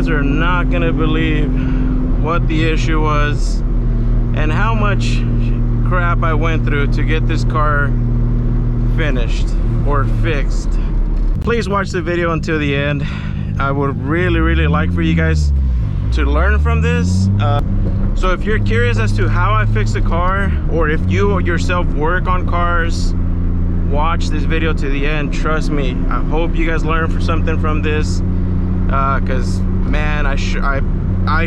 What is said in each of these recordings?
guys are not gonna believe what the issue was and how much crap I went through to get this car finished or fixed. Please watch the video until the end. I would really like for you guys to learn from this. So if you're curious as to how I fix the car, or if you yourself work on cars, watch this video to the end. Trust me, I hope you guys learn something from this, because man, I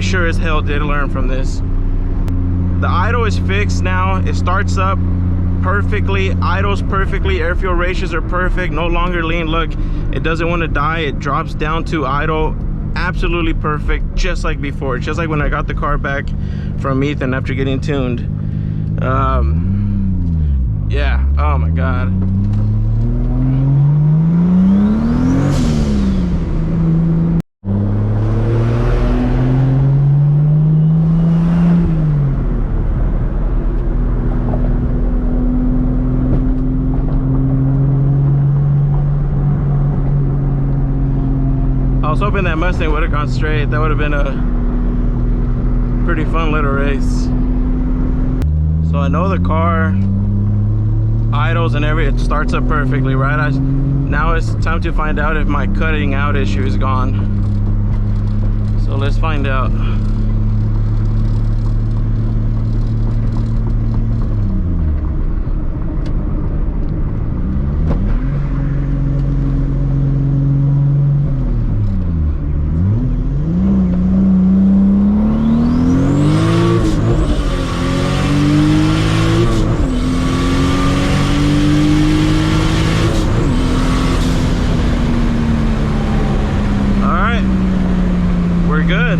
sure as hell did learn from this. The idle is fixed now. It starts up perfectly, idles perfectly, air fuel ratios are perfect, no longer lean. Look, it doesn't want to die. It drops down to idle, absolutely perfect, just like before, just like when I got the car back from Ethan after getting tuned. Yeah, oh my god. I was hoping that Mustang would have gone straight. That would have been a pretty fun little race. So I know the car idles and it starts up perfectly, right? Now it's time to find out if my cutting out issue is gone. So let's find out. Good.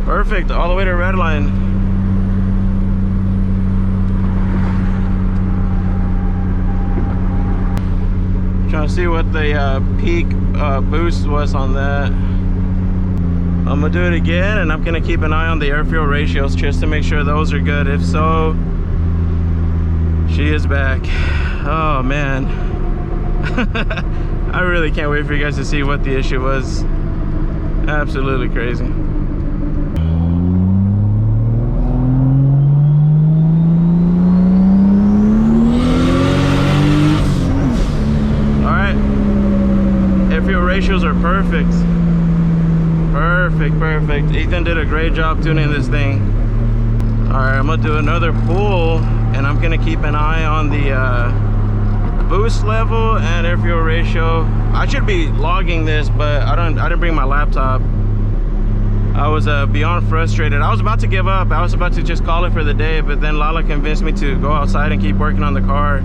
Perfect, all the way to red line. Trying to see what the peak boost was on that. I'm gonna do it again, and I'm gonna keep an eye on the air fuel ratios just to make sure those are good. If so, she is back. Oh man. I really can't wait for you guys to see what the issue was. Absolutely crazy. Alright. Air fuel ratios are perfect. Perfect. Ethan did a great job tuning this thing. Alright, I'm gonna do another pull, and I'm gonna keep an eye on the boost level and air fuel ratio. I should be logging this, but I didn't bring my laptop. I was beyond frustrated. I was about to give up. I was about to just call it for the day, but then Lala convinced me to go outside and keep working on the car.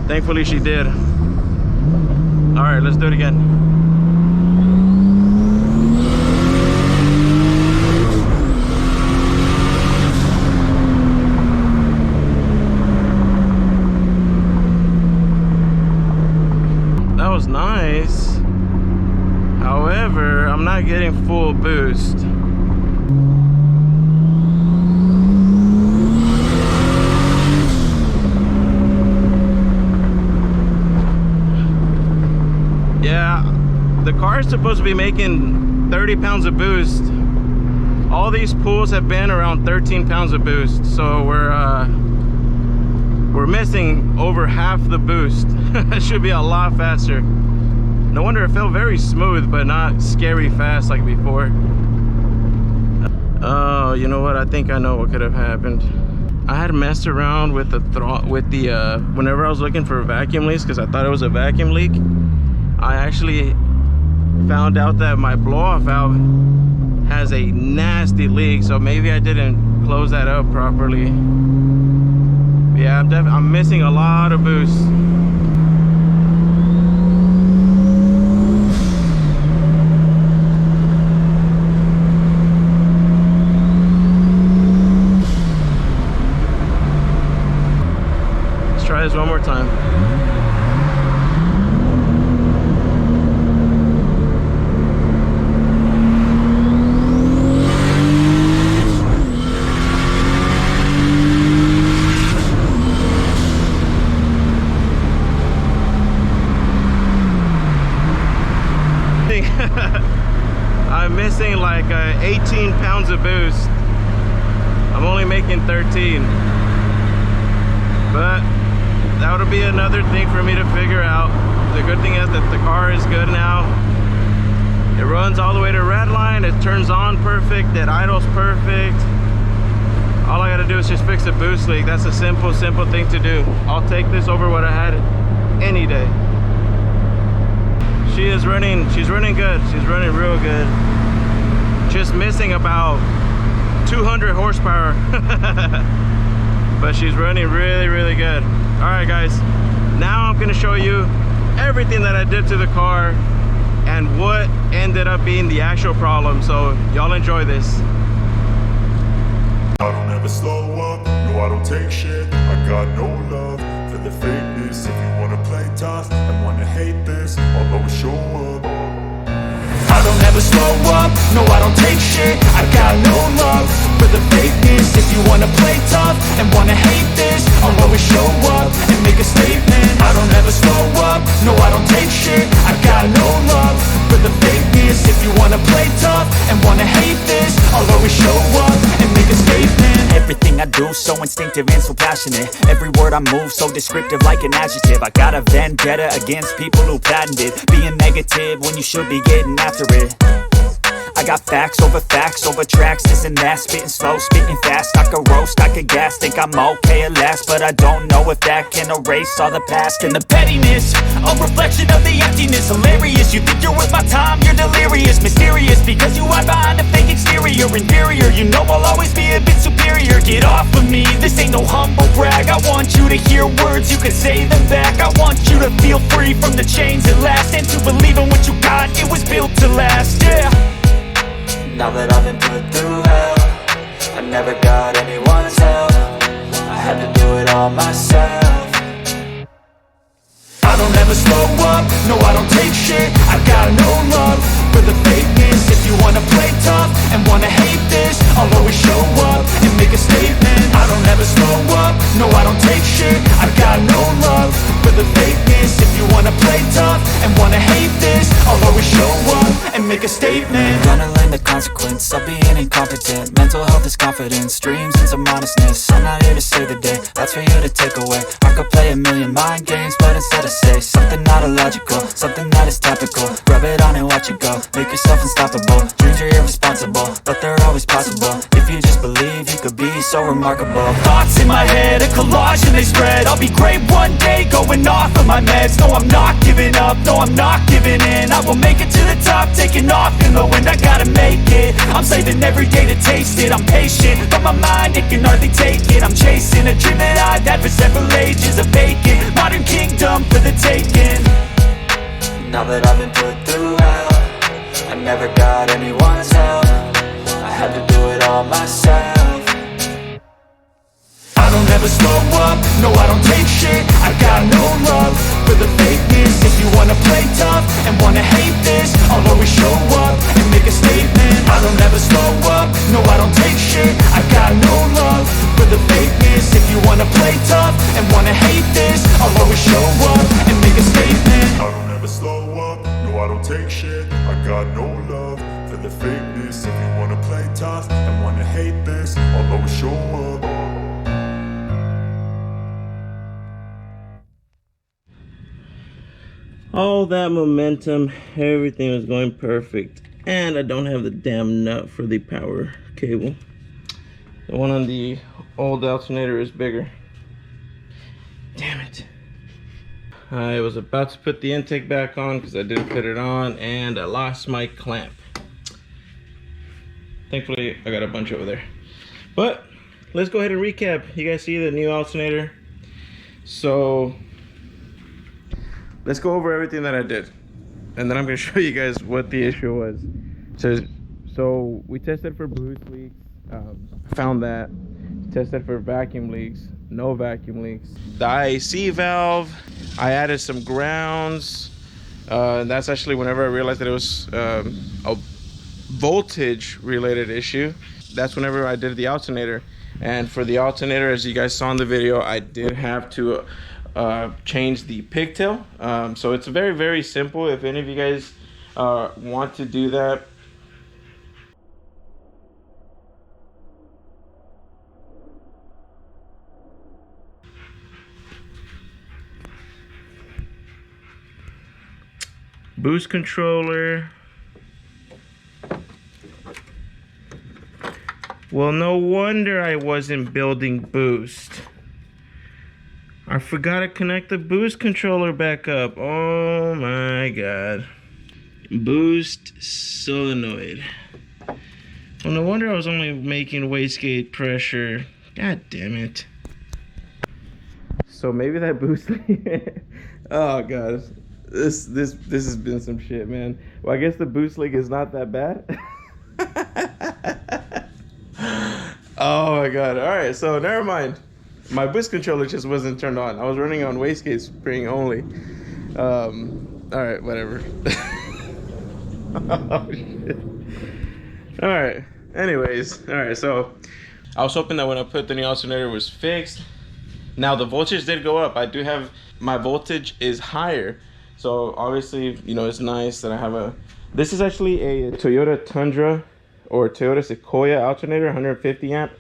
Thankfully she did. All right, let's do it again. Was nice. However, I'm not getting full boost. Yeah, the car is supposed to be making 30 pounds of boost. All these pulls have been around 13 pounds of boost, so we're missing over half the boost. It should be a lot faster. No wonder it felt very smooth, but not scary fast like before. Oh, you know what? I think I know what could have happened. I had messed around with the whenever I was looking for vacuum leaks, because I thought it was a vacuum leak. I actually found out that my blow-off valve has a nasty leak, so maybe I didn't close that up properly. Yeah, I'm missing a lot of boost. Let's try this one more time. 18 pounds of boost. I'm only making 13. But that would be another thing for me to figure out. The good thing is that the car is good now. It runs all the way to red line. It turns on perfect. It idles perfect. All I gotta do is just fix a boost leak. That's a simple thing to do. I'll take this over what I had any day. She's running good. She's running real good. Just missing about 200 horsepower. But she's running really good. All right, guys. Now I'm gonna show you everything that I did to the car and what ended up being the actual problem. So y'all enjoy this. I don't ever slow up, no I don't take shit. I got no love for the fakeness. If you wanna play tough and wanna hate this, I'll always show up. I don't ever slow up, no I don't take shit. I got no love for the fakeness. If you wanna play tough and wanna hate this, I'll always show up and make a statement. I don't ever slow up, no I don't take shit. I got no love for the fakeness. If you wanna play tough and wanna hate this, I'll always show up and make a statement. Everything I do so instinctive and so passionate. Every word I move so descriptive like an adjective. I got a vendetta against people who patented being negative when you should be getting after it. I got facts over tracks, this and that. Spitting slow, spitting fast. I could roast, I could gas. Think I'm okay at last, but I don't know if that can erase all the past. And the pettiness, a reflection of the emptiness. Hilarious, you think you're worth my time, you're delirious. Mysterious, because you hide behind a fake exterior. Inferior, you know I'll always be a bit superior. Get off of me, this ain't no humble brag. I want you to hear words, you can say them back. I want you to feel free from the chains at last, and to believe in what you got, it was built to last, yeah. Now that I've been put through hell, I never got anyone's help. I had to do it all myself. I don't ever slow up, no I don't take shit. I got no love for the fakeness. If you wanna play tough and wanna hate this, I'll always show up and make a statement. I don't ever slow up, no I don't take shit. I got no love for the fakeness. If you wanna play tough and wanna hate this, I'll always show up and make a statement. Gonna learn the consequence of being incompetent. Mental health is confidence, dreams and some honestness. I'm not here to save the day, that's for you to take away. I could play a million mind games, but instead I say something not illogical, something that is topical. Rub it on and watch it go, make yourself unstoppable. Dreams are irresponsible, but they're always possible. If you just believe, you could be so remarkable. Thoughts in my head, a collage and they spread. I'll be great one day, going off of my meds. No, I'm not giving up, no, I'm not giving in. I will make it to the top, taking off in the wind. I gotta make it, I'm saving every day to taste it. I'm patient, but my mind, it can hardly take it. I'm chasing a dream that I've had for several ages. A vacant, modern kingdom for the taking. Now that I've been put through hell, I never got anyone's help. I had to do it all myself. I don't ever slow up, no I don't take shit. I got no love for the fakeness. If you wanna play tough and wanna hate this, I'll always show up and make a statement. I don't ever slow up, no I don't take shit. I got no love for the fakeness. If you wanna play tough and wanna hate this, I'll always show up and make a statement. I don't ever slow up, no I don't take shit. I got no love for the fakeness. If you wanna play tough and wanna hate this, I'll always show up. All that momentum, everything was going perfect, and I don't have the damn nut for the power cable. The one on the old alternator is bigger. Damn it. I was about to put the intake back on because I didn't put it on, and I lost my clamp. Thankfully I got a bunch over there, but let's go ahead and recap. You guys see the new alternator, so let's go over everything that I did, and then I'm going to show you guys what the issue was. So we tested for boost leaks, found that. Tested for vacuum leaks, no vacuum leaks. The IC valve, I added some grounds. That's actually whenever I realized that it was a voltage related issue. That's whenever I did the alternator. And for the alternator, as you guys saw in the video, I did have to change the pigtail. So it's very, very simple. If any of you guys want to do that, boost controller. Well, no wonder I wasn't building boost. I forgot to connect the boost controller back up. Oh my god. Boost solenoid. Well, no wonder I was only making wastegate pressure. God damn it. So maybe that boost oh god. This has been some shit, man. Well, I guess the boost leak is not that bad. Oh my god. Alright, so never mind. My boost controller just wasn't turned on. I was running on wastegate spring only. Alright, whatever. Oh shit. Alright. Anyways, alright, so I was hoping that when I put the new alternator was fixed. Now the voltage did go up. I do have, my voltage is higher. So obviously, you know, it's nice that I have a, this is actually a Toyota Tundra or Toyota Sequoia alternator, 150 amp,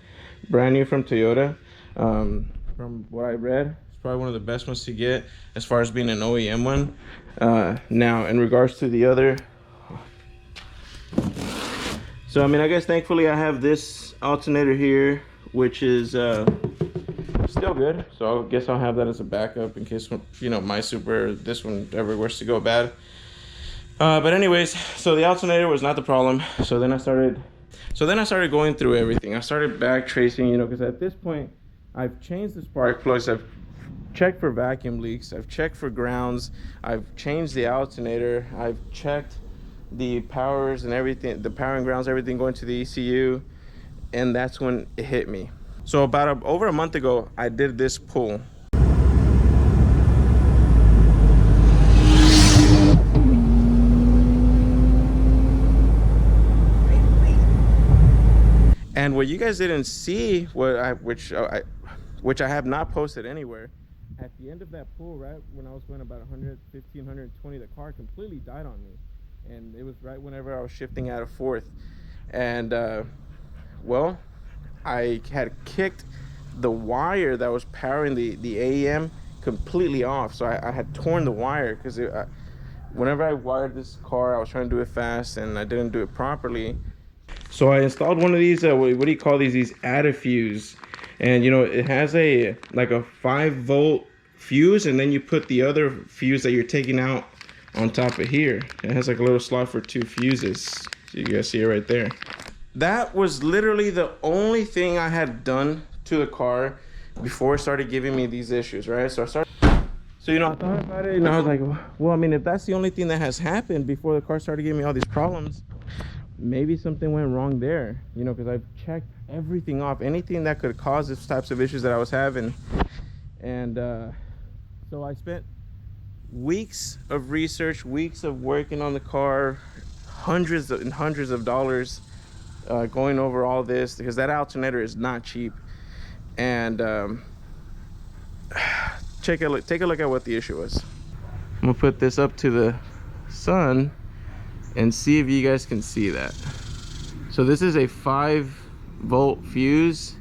brand new from Toyota. From what I read, it's probably one of the best ones to get as far as being an OEM one. Now in regards to the other, so I mean, I guess thankfully I have this alternator here, which is still good. So I guess I'll have that as a backup in case, you know, my Supra, this one ever were to go bad. But anyways, so the alternator was not the problem. So then I started going through everything. I started back tracing, you know, because at this point I've changed the spark plugs, I've checked for vacuum leaks, I've checked for grounds, I've changed the alternator, I've checked the powers and everything, the power and grounds, everything going to the ECU, and that's when it hit me. So about over a month ago, I did this pull. And what you guys didn't see, which I have not posted anywhere, at the end of that pull, right when I was going about 115, 120, the car completely died on me. And it was right whenever I was shifting out of fourth. And well, I had kicked the wire that was powering the AEM completely off. So I had torn the wire because whenever I wired this car, I was trying to do it fast and I didn't do it properly. So I installed one of these, what do you call these add-a-fuse. And you know, it has like a 5-volt fuse, and then you put the other fuse that you're taking out on top of here. It has like a little slot for 2 fuses. So you guys see it right there. That was literally the only thing I had done to the car before it started giving me these issues, right? So you know, I thought about it and I was like, well, I mean, if that's the only thing that has happened before the car started giving me all these problems, maybe something went wrong there, you know, because I've checked everything off, anything that could cause these types of issues that I was having. And so I spent weeks of research, weeks of working on the car, hundreds and hundreds of dollars going over all this, because that alternator is not cheap. And take a look at what the issue was. I'm gonna put this up to the sun and see if you guys can see that. So this is a 5-volt fuse.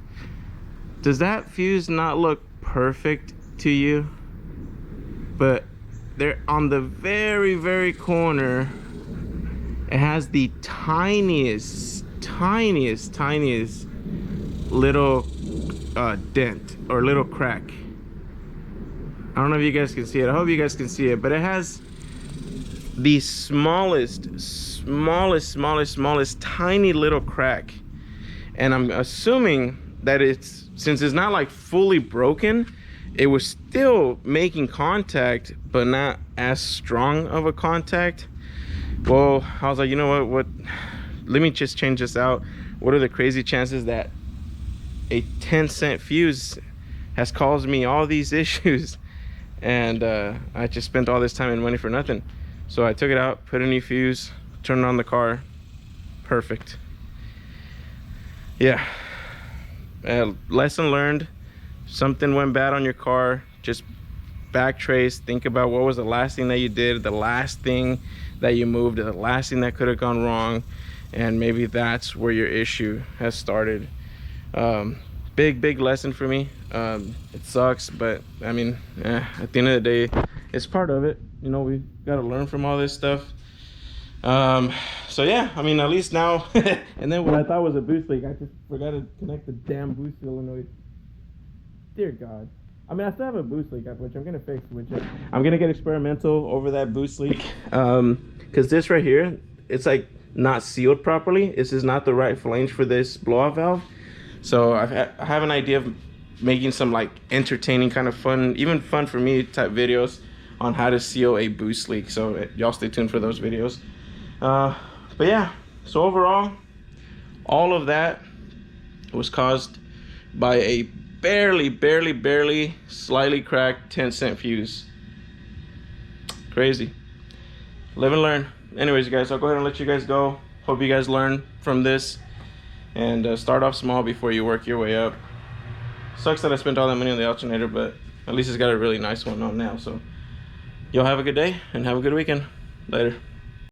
Does that fuse not look perfect to you? But they're on the very corner. It has the tiniest little dent or little crack. I don't know if you guys can see it. I hope you guys can see it, but it has the smallest tiny little crack. And I'm assuming that since it's not like fully broken, it was still making contact, but not as strong of a contact. Well, I was like, you know what, let me just change this out. What are the crazy chances that a 10-cent fuse has caused me all these issues? And I just spent all this time and money for nothing. So I took it out, put a new fuse, turned on the car. Perfect. Yeah. Lesson learned. Something went bad on your car, just backtrace, think about what was the last thing that you did, the last thing that you moved, the last thing that could have gone wrong, and maybe that's where your issue has started. Big lesson for me. It sucks, but I mean, at the end of the day, it's part of it. You know, we got to learn from all this stuff. So yeah, I mean, at least now. And then what I thought was a boost leak, I just forgot to connect the damn boost solenoid. Dear God. I mean, I still have a boost leak, which I'm gonna fix. I'm gonna get experimental over that boost leak, because this right here, it's like not sealed properly. This is not the right flange for this blowout valve. So I have an idea of making some like entertaining, kind of fun, even fun for me type videos on how to seal a boost leak. So y'all stay tuned for those videos. But yeah, so overall, all of that was caused by a barely slightly cracked 10-cent fuse. Crazy. Live and learn. Anyways, guys, I'll go ahead and let you guys go. Hope you guys learn from this, and start off small before you work your way up. Sucks that I spent all that money on the alternator, but at least it's got a really nice one on now. So y'all have a good day and have a good weekend. Later.